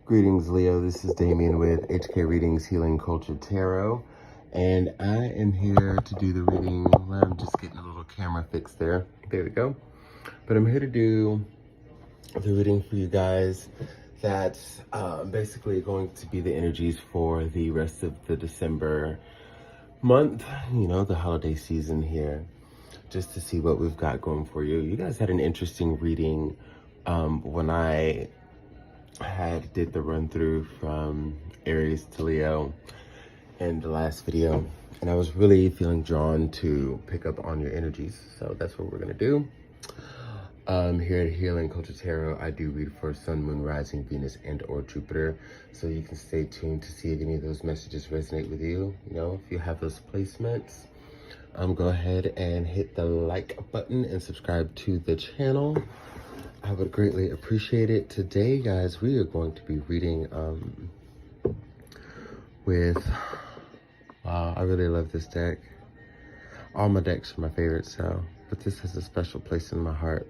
Greetings, Leo. This is Damien with HK Readings Healing Culture Tarot. And I am here to do the reading. Well, I'm just getting a little camera fix there. There we go. But I'm here to do the reading for you guys. That's basically going to be the energies for the rest of the December month. You know, the holiday season here. Just to see what we've got going for you. You guys had an interesting reading when I did the run through from Aries to Leo in the last video, and I was really feeling drawn to pick up on your energies, so that's what we're gonna do. Here at Healing Culture Tarot, I do read for Sun, Moon, Rising, Venus, and or Jupiter, so you can stay tuned to see if any of those messages resonate with you. You know, if you have those placements, go ahead and hit the like button and subscribe to the channel. I would greatly appreciate it. Today, guys, we are going to be reading with, wow, I really love this deck. All my decks are my favorite, but this has a special place in my heart.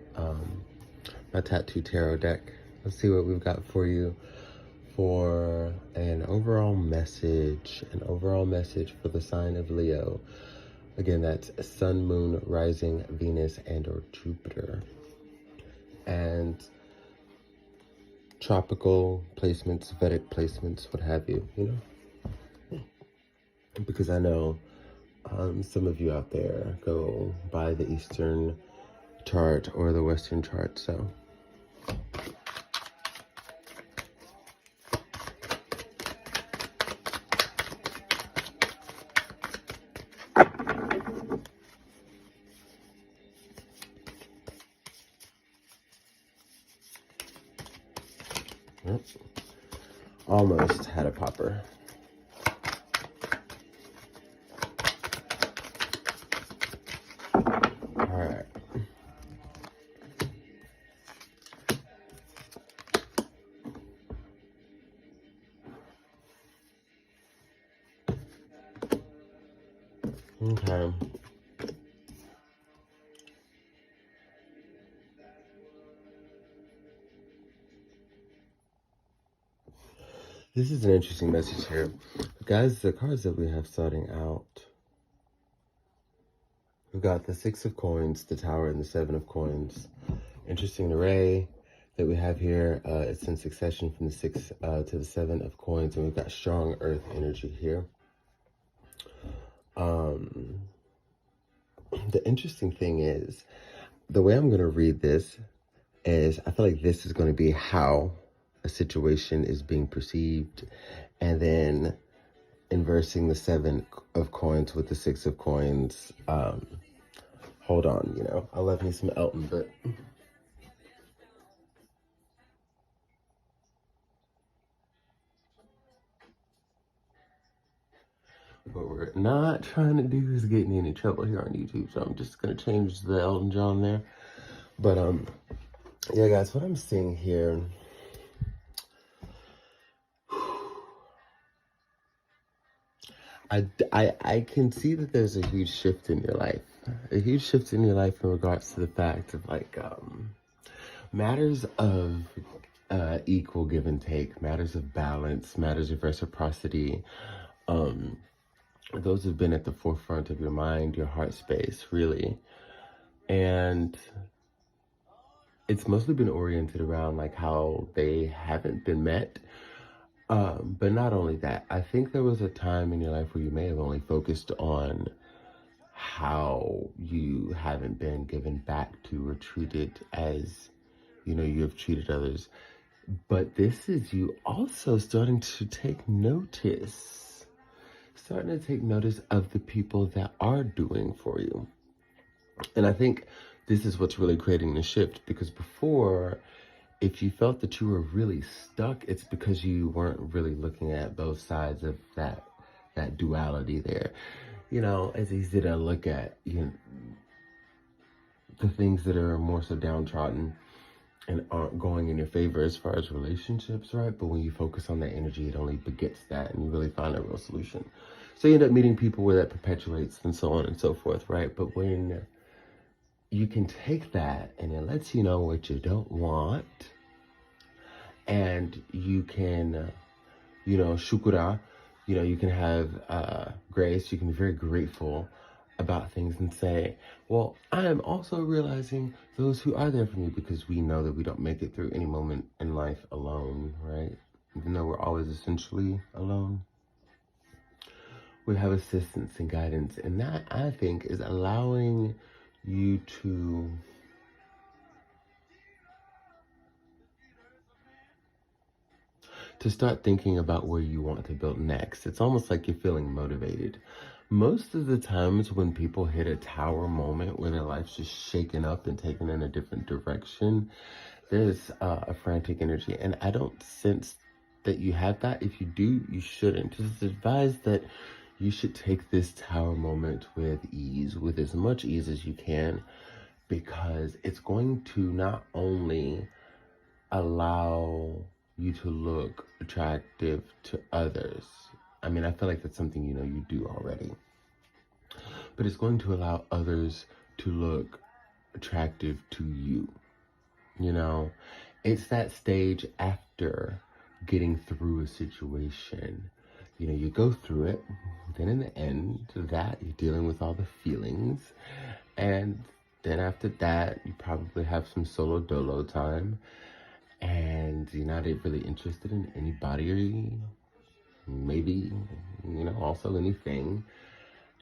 My Tattoo Tarot deck. Let's see what we've got for you for an overall message for the sign of Leo. Again, that's Sun, Moon, Rising, Venus, and or Jupiter. And tropical placements, Vedic placements, what have you, you know? Because I know some of you out there go by the Eastern chart or the Western chart, so. Almost had a popper. All right. Okay. This is an interesting message here. Guys, the cards that we have starting out, we've got the Six of Coins, the Tower, and the Seven of Coins. Interesting array that we have here. It's in succession from the Six to the Seven of Coins, and we've got strong earth energy here. The interesting thing is, the way I'm going to read this is, I feel like this is going to be how a situation is being perceived, and then inversing the Seven of Coins with the Six of Coins. Hold on, you know, I love me some Elton, but what we're not trying to do is get in any trouble here on YouTube, so I'm just gonna change the Elton John there. But yeah, guys, what I'm seeing here, I can see that there's a huge shift in your life. A huge shift in your life in regards to the fact of, like, matters of equal give and take, matters of balance, matters of reciprocity. Those have been at the forefront of your mind, your heart space, really. And it's mostly been oriented around, like, how they haven't been met. But not only that, I think there was a time in your life where you may have only focused on how you haven't been given back to or treated as, you know, you have treated others. But this is you also starting to take notice. Starting to take notice of the people that are doing for you. And I think this is what's really creating the shift, because before, if you felt that you were really stuck, it's because you weren't really looking at both sides of that duality there. You know, it's easy to look at, you know, the things that are more so downtrodden and aren't going in your favor as far as relationships, right? But when you focus on that energy, it only begets that, and you really find a real solution. So you end up meeting people where that perpetuates, and so on and so forth, right? But when you can take that and it lets you know what you don't want, And you can, shukura, you can have grace. You can be very grateful about things and say, well, I am also realizing those who are there for me, because we know that we don't make it through any moment in life alone, right? Even though we're always essentially alone, we have assistance and guidance. And that, I think, is allowing you to start thinking about where you want to build next. It's almost like you're feeling motivated. Most of the times when people hit a tower moment where their life's just shaken up and taken in a different direction, there's a frantic energy. And I don't sense that you have that. If you do, you shouldn't. Just advise that you should take this tower moment with ease, with as much ease as you can, because it's going to not only allow you to look attractive to others. I mean, I feel like that's something you do already. But it's going to allow others to look attractive to you. It's that stage after getting through a situation. You go through it, then in the end of that, you're dealing with all the feelings. And then after that, you probably have some solo dolo time. And you're not really interested in anybody, or maybe, also anything.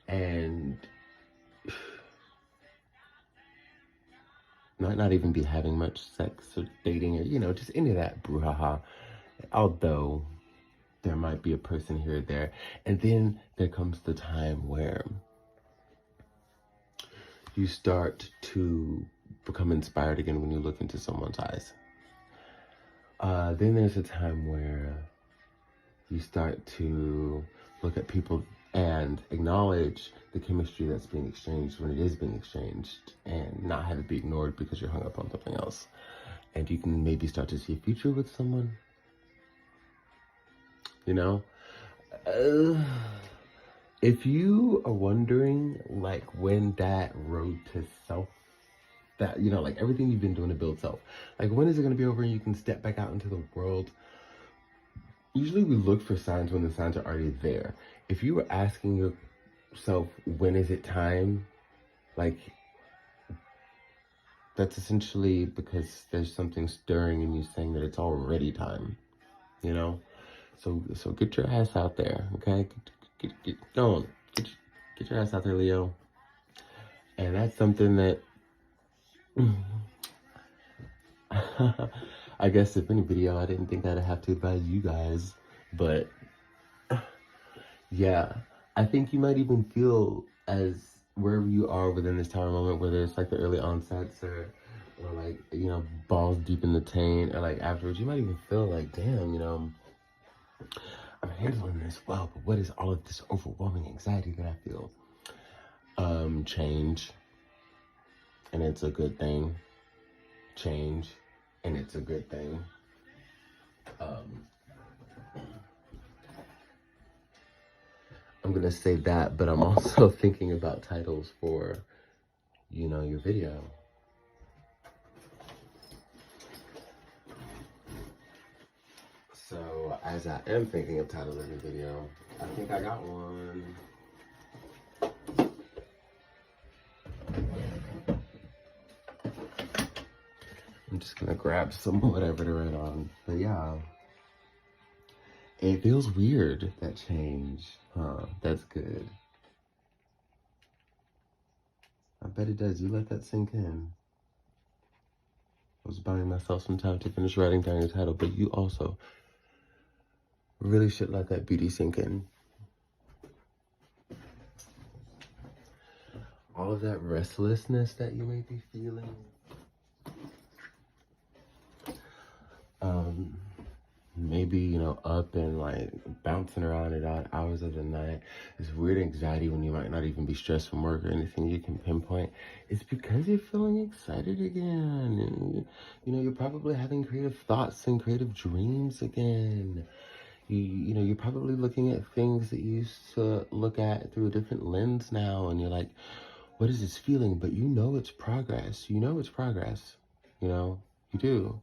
And might not even be having much sex or dating or, just any of that brouhaha. Although there might be a person here or there. And then there comes the time where you start to become inspired again when you look into someone's eyes. Then there's a time where you start to look at people and acknowledge the chemistry that's being exchanged when it is being exchanged, and not have it be ignored because you're hung up on something else. And you can maybe start to see a future with someone. If you are wondering, like, when that road to self, that, like everything you've been doing to build self, like, when is it going to be over and you can step back out into the world? Usually we look for signs when the signs are already there. If you were asking yourself, when is it time? Like, that's essentially because there's something stirring in you saying that it's already time, So get your ass out there, okay? Get going. Get your ass out there, Leo. And that's something that I guess if any video, I didn't think I'd have to advise you guys, but yeah, I think you might even feel, as wherever you are within this tower moment, whether it's like the early onsets or like, balls deep in the taint, or like afterwards, you might even feel like, damn, I'm handling this well, but what is all of this overwhelming anxiety that I feel? Change, and it's a good thing. Change, and it's a good thing. I'm gonna say that, but I'm also thinking about titles for, your video. So, as I am thinking of titles of your video, I think I got one. I'm just gonna grab some whatever to write on. But yeah, it feels weird, that change. Huh, that's good. I bet it does. You let that sink in. I was buying myself some time to finish writing down your title, but you also really should let that beauty sink in. All of that restlessness that you may be feeling. Maybe, up and like bouncing around at odd hours of the night. This weird anxiety when you might not even be stressed from work or anything you can pinpoint. It's because you're feeling excited again. And, you're probably having creative thoughts and creative dreams again. You're probably looking at things that you used to look at through a different lens now. And you're like, what is this feeling? But it's progress. It's progress. You do.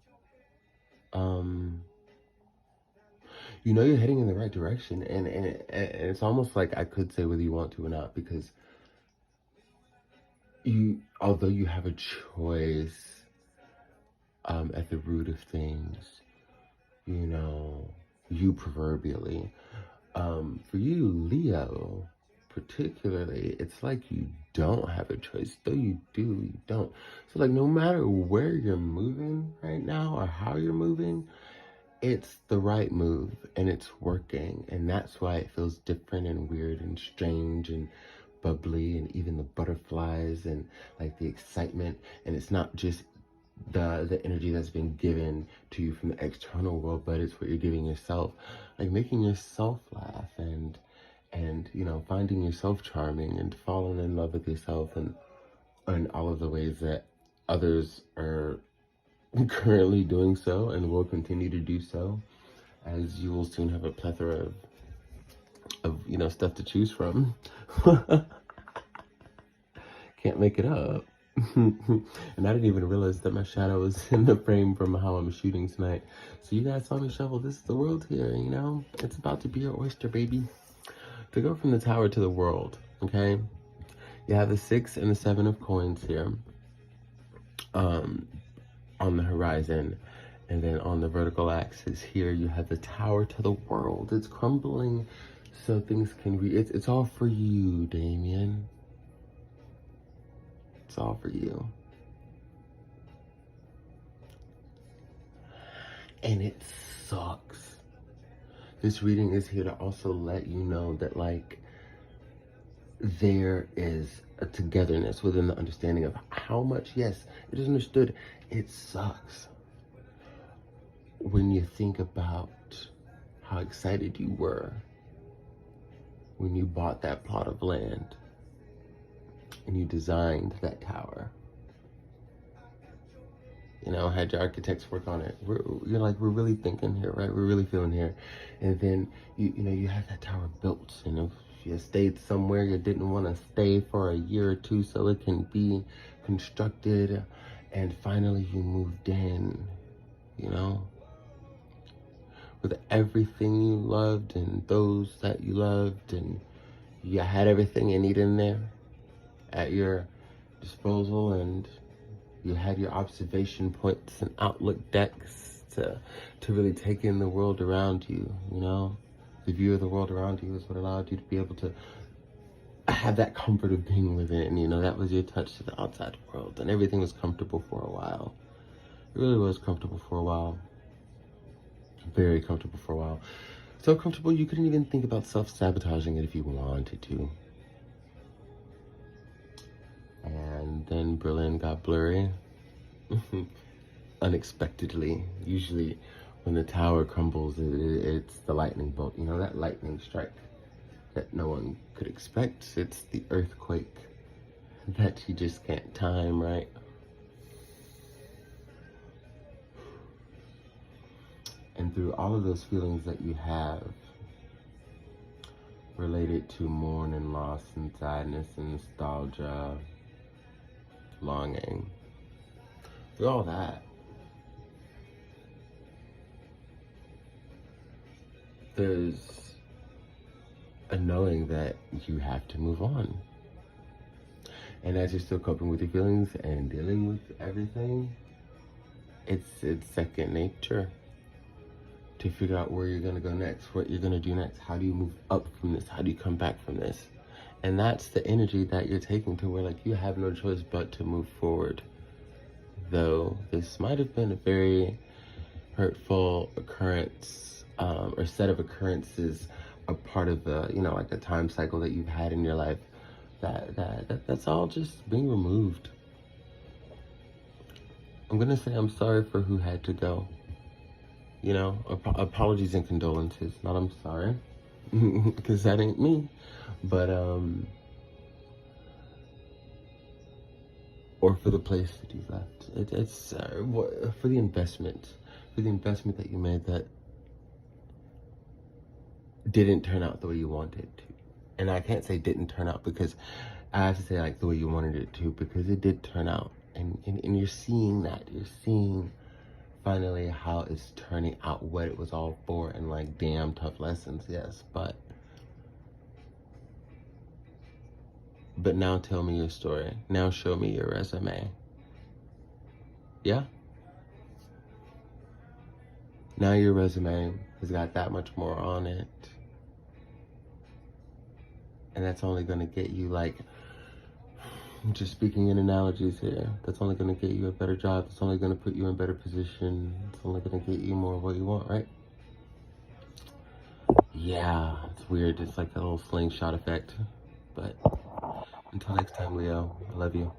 you know you're heading in the right direction, and it's almost like I could say whether you want to or not, because although you have a choice at the root of things, you know, you proverbially, for you, Leo, particularly, it's like you don't have a choice. Though you do, you don't. So, like, no matter where you're moving right now or how you're moving, it's the right move and it's working. And that's why it feels different and weird and strange and bubbly, and even the butterflies and like the excitement. And it's not just the energy that's been given to you from the external world, but it's what you're giving yourself, like making yourself laugh and you know, finding yourself charming and falling in love with yourself, and all of the ways that others are currently doing so and will continue to do so, as you will soon have a plethora of you know, stuff to choose from. Can't make it up. And I didn't even realize that my shadow was in the frame from how I'm shooting tonight. So you guys saw me shovel. This is the world here, you know? It's about to be your oyster, baby. To go from the tower to the world, okay? You have the 6 and the 7 of coins here on the horizon. And then on the vertical axis here, you have the tower to the world. It's crumbling so things can it's all for you, Damien. It's all for you. And it sucks. This reading is here to also let you know that, like, there is a togetherness within the understanding of how much, yes, it is understood. It sucks when you think about how excited you were when you bought that plot of land and you designed that tower. You know, had your architects work on it. You're like, we're really thinking here, right? We're really feeling here. And then, you know, you had that tower built. You know, if you stayed somewhere you didn't want to stay for a year or two so it can be constructed, and finally you moved in, you know, with everything you loved and those that you loved, and you had everything you need in there at your disposal, and you had your observation points and outlook decks to really take in the world around you, you know? The view of the world around you is what allowed you to be able to have that comfort of being within, you know? That was your touch to the outside world, and everything was comfortable for a while. It really was comfortable for a while. Very comfortable for a while. So comfortable you couldn't even think about self-sabotaging it if you wanted to. And then Berlin got blurry. Unexpectedly. Usually when the tower crumbles, it's the lightning bolt. You know, that lightning strike that no one could expect. It's the earthquake that you just can't time, right? And through all of those feelings that you have related to mourning, loss, and sadness, and nostalgia, longing, through all that, there's a knowing that you have to move on. And as you're still coping with your feelings and dealing with everything, it's second nature to figure out where you're gonna go next, what you're gonna do next. How do you move up from this? How do you come back from this? And that's the energy that you're taking, to where, like, you have no choice but to move forward. Though this might have been a very hurtful occurrence, or set of occurrences, a part of the, you know, like a time cycle that you've had in your life, that's all just being removed. I'm gonna say I'm sorry for who had to go. You know, apologies and condolences, not I'm sorry, because that ain't me. But, or for the place that you left. It's for the investment that you made that didn't turn out the way you wanted it to. And I can't say didn't turn out, because I have to say, like, the way you wanted it to, because it did turn out. And you're seeing that. You're seeing finally how it's turning out, what it was all for, and like damn tough lessons, yes, but now tell me your story. Now show me your resume. Yeah? Now your resume has got that much more on it. And that's only going to get you, like, just speaking in analogies here, that's only going to get you a better job. It's only going to put you in a better position. It's only going to get you more of what you want, right? Yeah, it's weird. It's like a little slingshot effect. But until next time, Leo, I love you.